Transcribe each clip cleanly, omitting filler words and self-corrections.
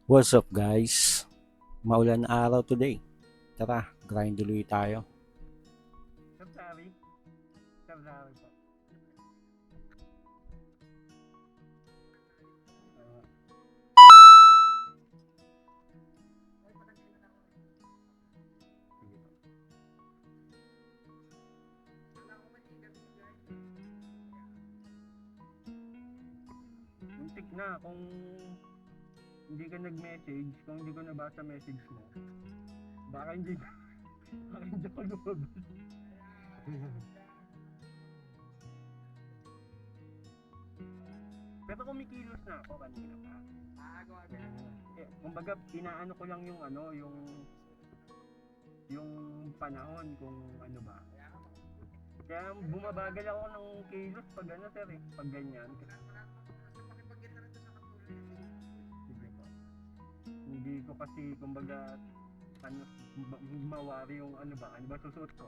What's up guys? Maulan na araw today. Tara, grind tuloy tayo. February. February po. Uh, Sige po. Muntik na kung hindi ka nag-message, kung hindi ko nabasa message mo, baka hindi, baka hindi ako lumabas. Pero kumikilos na ako kanina pa. Kumbaga, inaano ko lang yung ano, yung panahon kung ano ba. Kaya bumabagal ako ng kilos pag ano sir eh, pag ganyan. Sige po. Hindi ko kasi kumbaga ano mawari yung ano ba susuot ko.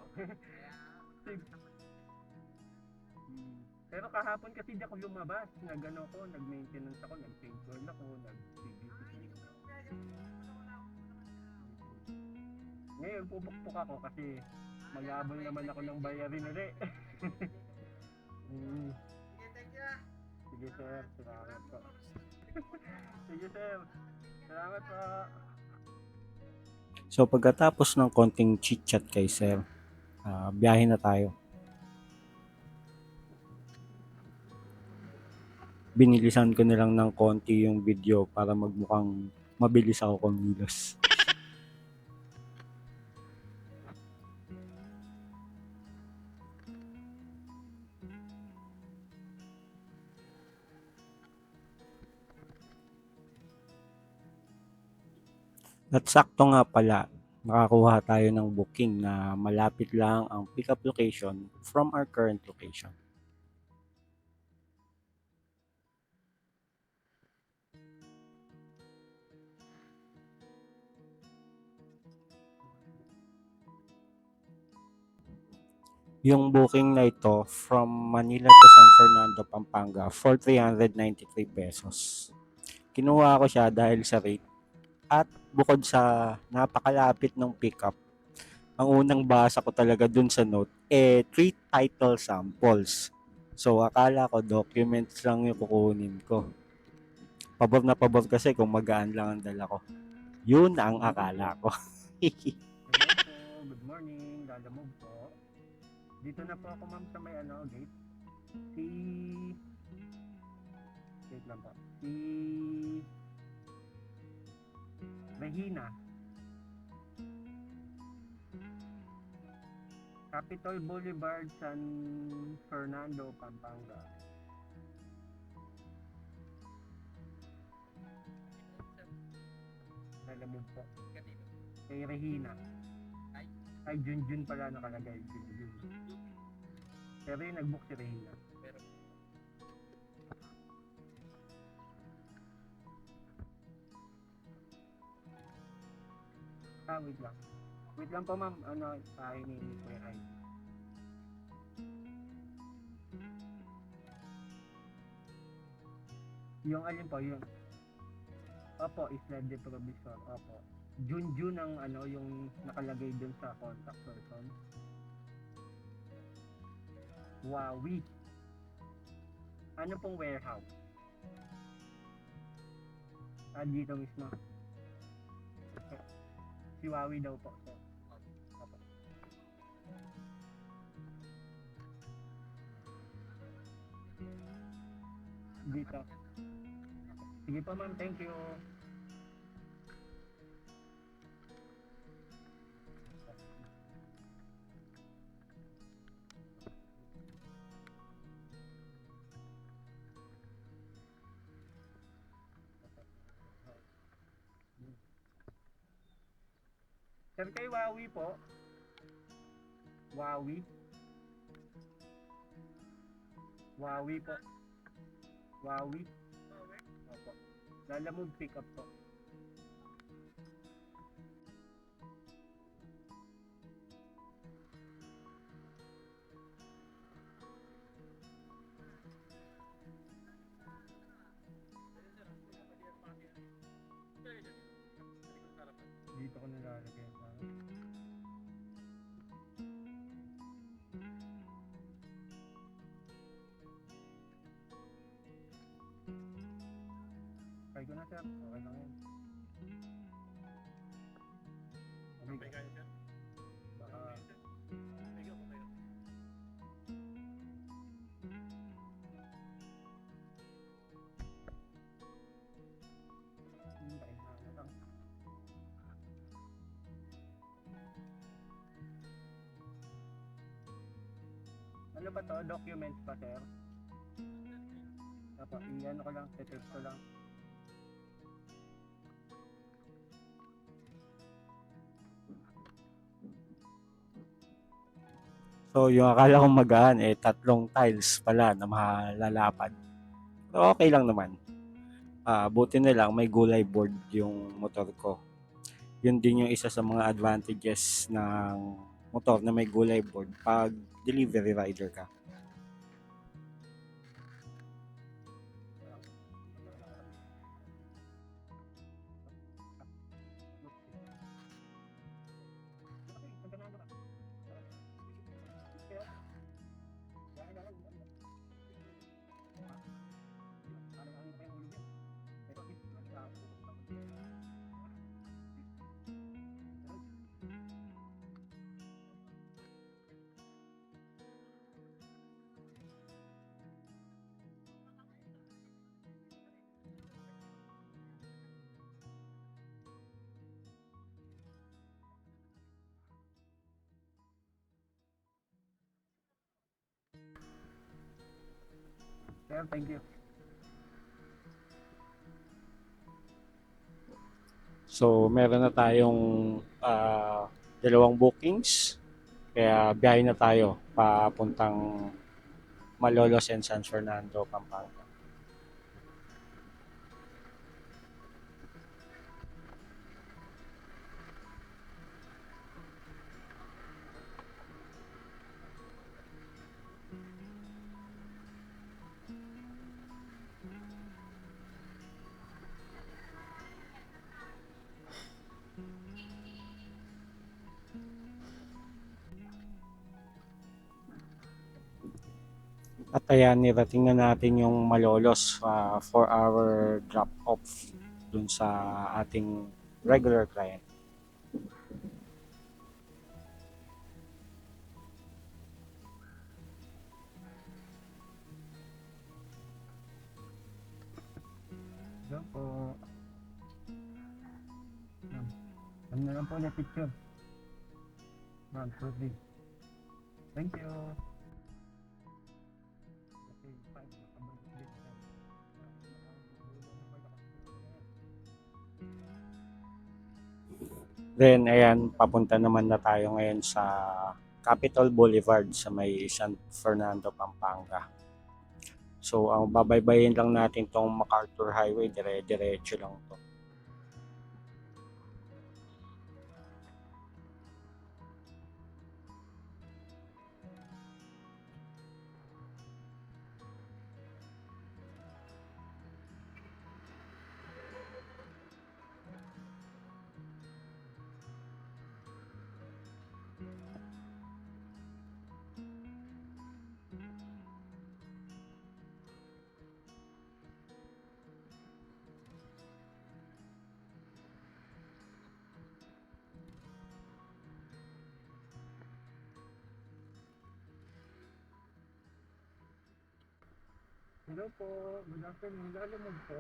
Pero kahapon kasi di ako lumabas, nag-ano ko, nag-maintenance ako, nag-paint work ako, nag-babysitting. Ngayon pupukpok ako kasi maghabol naman ako ng bayarin ulit. mm. Sige sir, salamat po. Sige sir, salamat po. So pagkatapos ng konting chit-chat kay sir, biyahe na tayo. Binilisan ko na lang ng konti yung video para magmukhang mabilis ako kumilos. At sakto nga pala, nakakuha tayo ng booking na malapit lang ang pickup location from our current location. Yung booking na ito from Manila to San Fernando, Pampanga for 393 pesos. Kinuha ko siya dahil sa rate at bukod sa napakalapit ng pickup, ang unang basa ko talaga dun sa note, three title samples. So, akala ko documents lang yung kukunin ko. Pabor na pabor kasi kung magaan lang ang dala ko. Yun ang akala ko. Hello po, good morning, lalamove po. Dito na po ako ma'am sa may ano, gate. Si... Wait lang po. Si... Regina. Capitol Boulevard, San Fernando, Pampanga. Lalamove po. Kay Regina. Ay, Junjun pala nakalagay. Junjun. Pero yung nag-book si Regina. Wait lang. Wait lang po ma'am, ano, hinihintay ko yung ID. Yung alin po, yung, opo, Isla de Provisor, opo. Junjun ang ano, yung nakalagay dun sa contact person. Wawi. Ano pong warehouse? Dito mismo. Si Wawi daw po, sir. Opo. Dito. Sige po ma'am, thank you. Sir, kay Wawi po. Wawi. Wawi po. Wawi. Opo. Lalamove pick up po. lalagyan sa try ko na sir, okay lang yun. Okay ka, baka dahil na ano lang. Ano ba to? Documents pa sir? Apo, i-ano ko lang, text ko lang. So, yung akala kong magaan, tatlong tiles pala na malalapad. So, okay lang naman. Buti na lang may gulay board yung motor ko. Yun din yung isa sa mga advantages ng motor na may gulay board pag delivery rider ka. Sir, thank you. So, meron na tayong dalawang bookings. Kaya biyahe na tayo papuntang Malolos and San Fernando, Pampanga. At ayan, nirating na natin yung Malolos for our drop-off dun sa ating regular client. Diyan po. Ma'am, ano na lang po na picture. Ma'am, sorry. Thank you. Okay, fine. Nakabalik din. Then, ayan, papunta naman na tayo ngayon sa Capitol Boulevard sa may San Fernando, Pampanga. So, ang babaybayin lang natin tong MacArthur Highway, dire-diretso lang to. Hello po. Good afternoon. Lalamog po.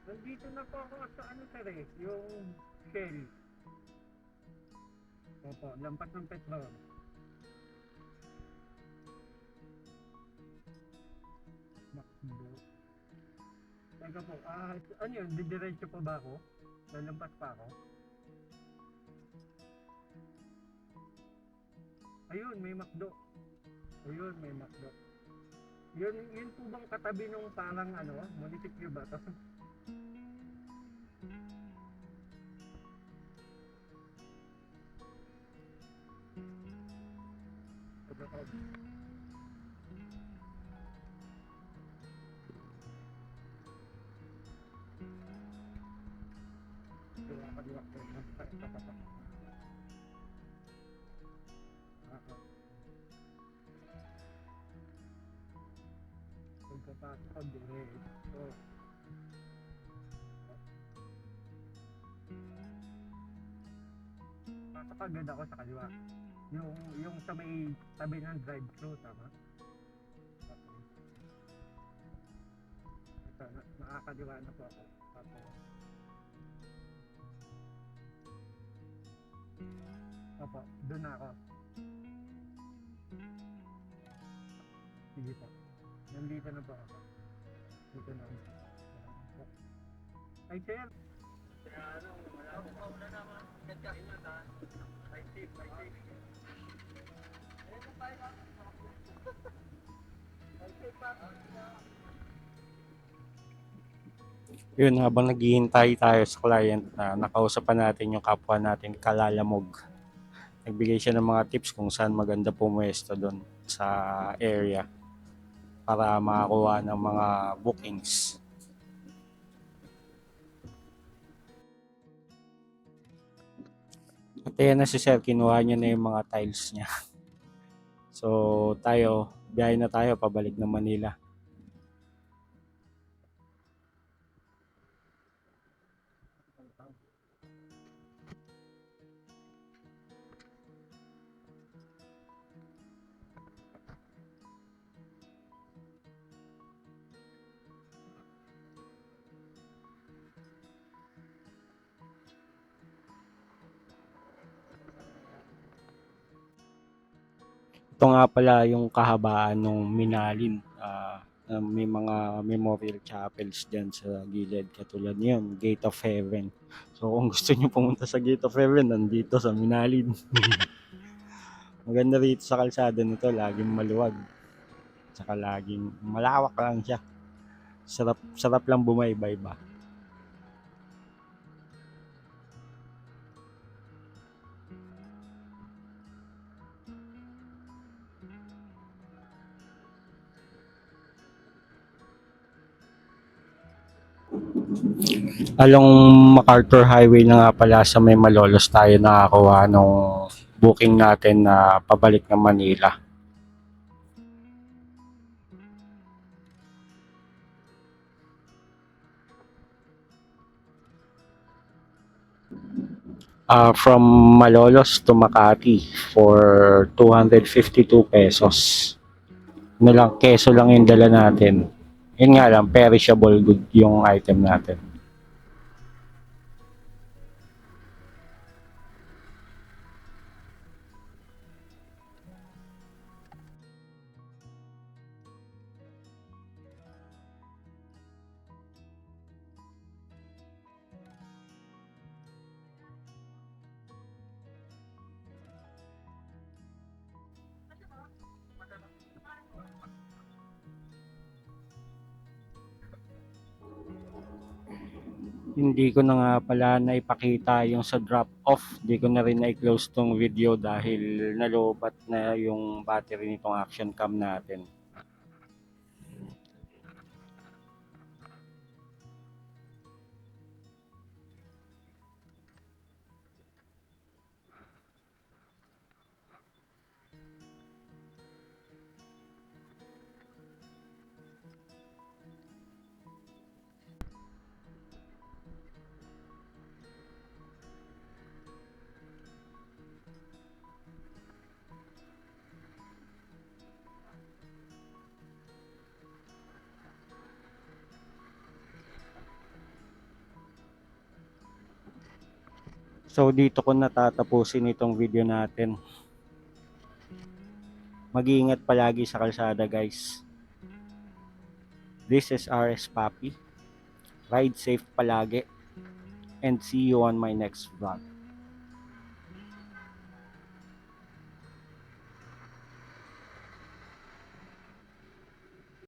Nandito na po ako sa ano sir eh, yung Shell. Opo, lampas ng petrol. Makbo. Teka po, ano yun, didiretso pa ba ako? Lalampas pa ako? Ayun, may McDo. Ayun, may McDo. Yun po bang katabi nung parang ano, munisipyo ba to? Kaya Pagkapasok, diretso. Pasok agad ako sa kaliwa. Yung sa may tabi ng drive-thru, tama? Okay. Ito, nakakaliwa na po ako. Tapos, opo, doon na ako. Sige po. Nandito na po ako. Dito na ako. Ay, sir! Kaya ano, wala na naman. Nagkaingat ha. May tip, may tip. Yun, habang naghihintay tayo sa client na nakausapan natin yung kapwa natin kalalamog. Nagbigay siya ng mga tips kung saan maganda pumuesto doon sa area para makakuha ng mga bookings. At ayan na si Sir, kinuha niya na yung mga tiles niya. So tayo, biyahe na tayo pabalik ng Manila. Ito nga pala yung kahabaan ng Minalin. May mga memorial chapels dyan sa gilid. Katulad yun, Gate of Heaven. So kung gusto nyo pumunta sa Gate of Heaven, nandito sa Minalin. Maganda rito sa kalsada nito, laging maluwag. Tsaka laging malawak lang siya. Sarap lang bumaybay ba. Along MacArthur Highway na nga pala sa may Malolos tayo nakakuha nung booking natin na pabalik ng Manila. From Malolos to Makati for 252 pesos. Ano lang, keso lang yung dala natin. Yun nga lang, perishable good yung item natin. Hindi ko na nga pala naipakita yung sa drop off. Hindi ko na rin na-close tong video dahil nalobat na yung battery nitong action cam natin. So dito ko natatapusin itong video natin. Mag-iingat palagi sa kalsada guys. This is RS Papi. Ride safe palagi. And see you on my next vlog.